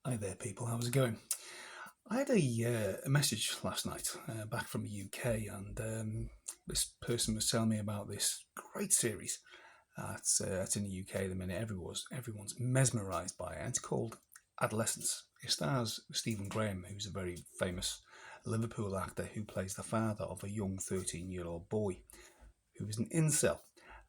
Hi there, people. How's it going? I had a message last night back from the UK, and this person was telling me about this great series. It's in the UK at the minute. Everyone's mesmerised by it. And it's called Adolescence. It stars Stephen Graham, who's a very famous Liverpool actor who plays the father of a young 13-year-old boy who is an incel.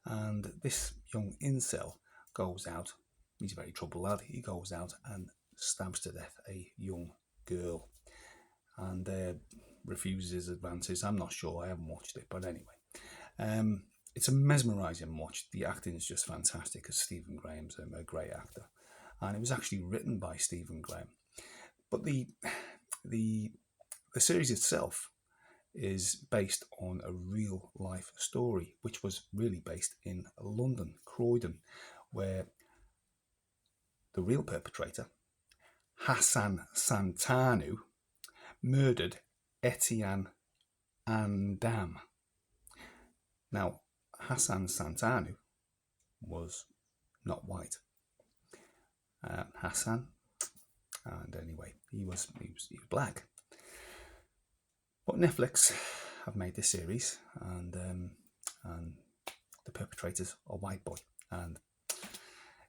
And this young incel goes out. He's a very troubled lad. He goes out and stabs to death a young girl and refuses his advances. I'm not sure, I haven't watched it, but anyway. It's a mesmerising watch. The acting is just fantastic because Stephen Graham's a great actor. And it was actually written by Stephen Graham. But the series itself is based on a real life story, which was really based in London, Croydon, where the real perpetrator, Hassan Santanu, murdered Etienne Andam. Now, Hassan Santanu was not white. Hassan, and anyway, he was black. But Netflix have made this series, and the perpetrator's a white boy, and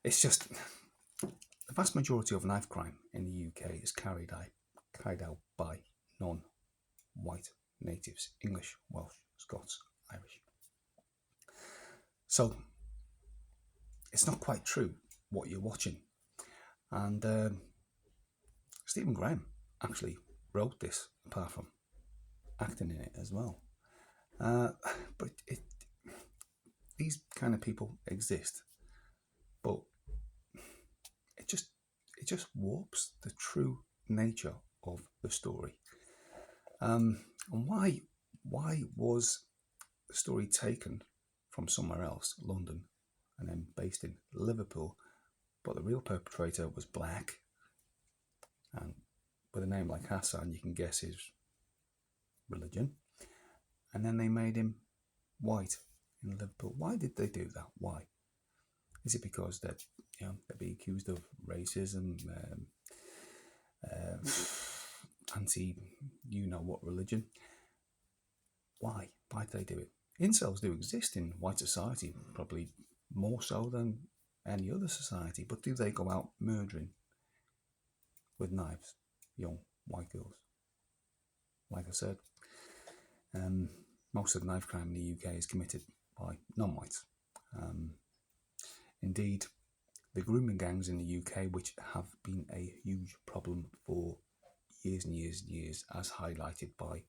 it's just the vast majority of knife crime in the UK is carried out by non-white natives: English, Welsh, Scots, Irish. So it's not quite true what you're watching, and Stephen Graham actually wrote this, apart from acting in it as well. But these kind of people exist, but it just warps the true nature of the story. And why was the story taken from somewhere else, London, and then based in Liverpool, but the real perpetrator was black? And with a name like Hassan, you can guess his religion. And then they made him white in Liverpool. Why did they do that? Why? Is it because they'd be accused of racism, anti what religion? Why did they do it? Incels do exist in white society, probably more so than any other society, but do they go out murdering with knives young white girls? Like I said, most of the knife crime in the UK is committed by non-whites. Indeed, the grooming gangs in the UK, which have been a huge problem for years and years and years, as highlighted by,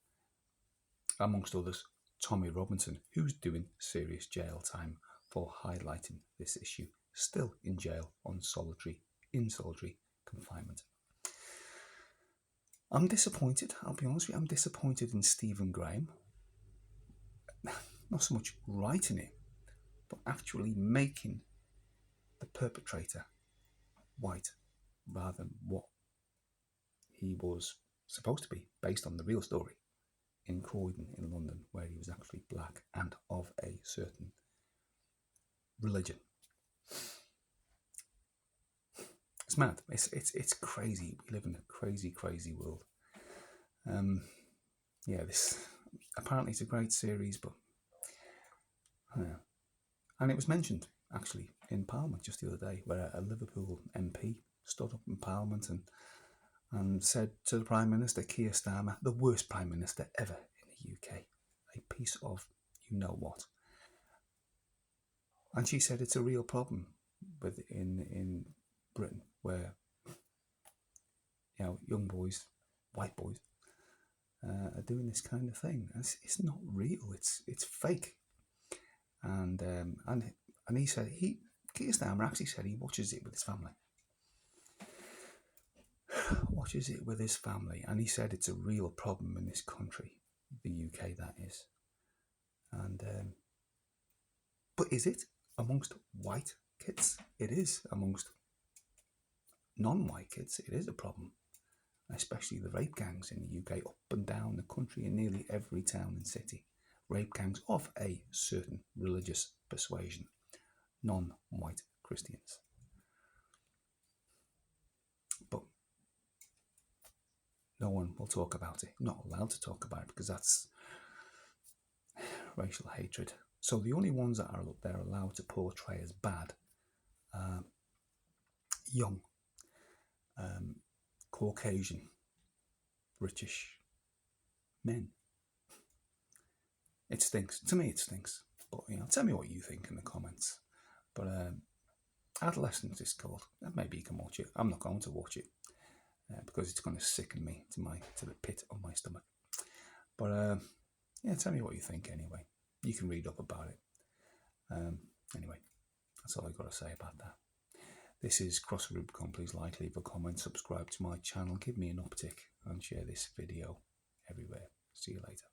amongst others, Tommy Robinson, who's doing serious jail time for highlighting this issue, still in jail on solitary confinement. I'm disappointed, I'll be honest with you, I'm disappointed in Stephen Graham. Not so much writing it, but actually making the perpetrator white rather than what he was supposed to be, based on the real story in Croydon in London, where he was actually black and of a certain religion. It's mad. It's crazy. We live in a crazy world. This apparently it's a great series, but and it was mentioned actually in Parliament just the other day, where a Liverpool MP stood up in Parliament and said to the Prime Minister, Keir Starmer, the worst Prime Minister ever in the UK, a piece of you-know-what. And she said it's a real problem in Britain, where young boys, white boys, are doing this kind of thing. It's not real. It's fake. And he said Keir Starmer actually said he watches it with his family. And he said it's a real problem in this country, the UK that is. And but is it amongst white kids? It is. Amongst non-white kids, it is a problem, especially the rape gangs in the UK, up and down the country, in nearly every town and city. Rape gangs of a certain religious persuasion, non-white Christians. But no one will talk about it. Not allowed to talk about it because that's racial hatred. So the only ones that they're allowed to portray as bad are young, Caucasian, British men. It stinks. To me, it stinks. But tell me what you think in the comments. But Adolescence is called. Maybe you can watch it. I'm not going to watch it because it's going to sicken me to the pit of my stomach. But tell me what you think anyway. You can read up about it. Anyway, that's all I've got to say about that. This is Cross Rubicon. Please like, leave a comment, subscribe to my channel, give me an uptick, and share this video everywhere. See you later.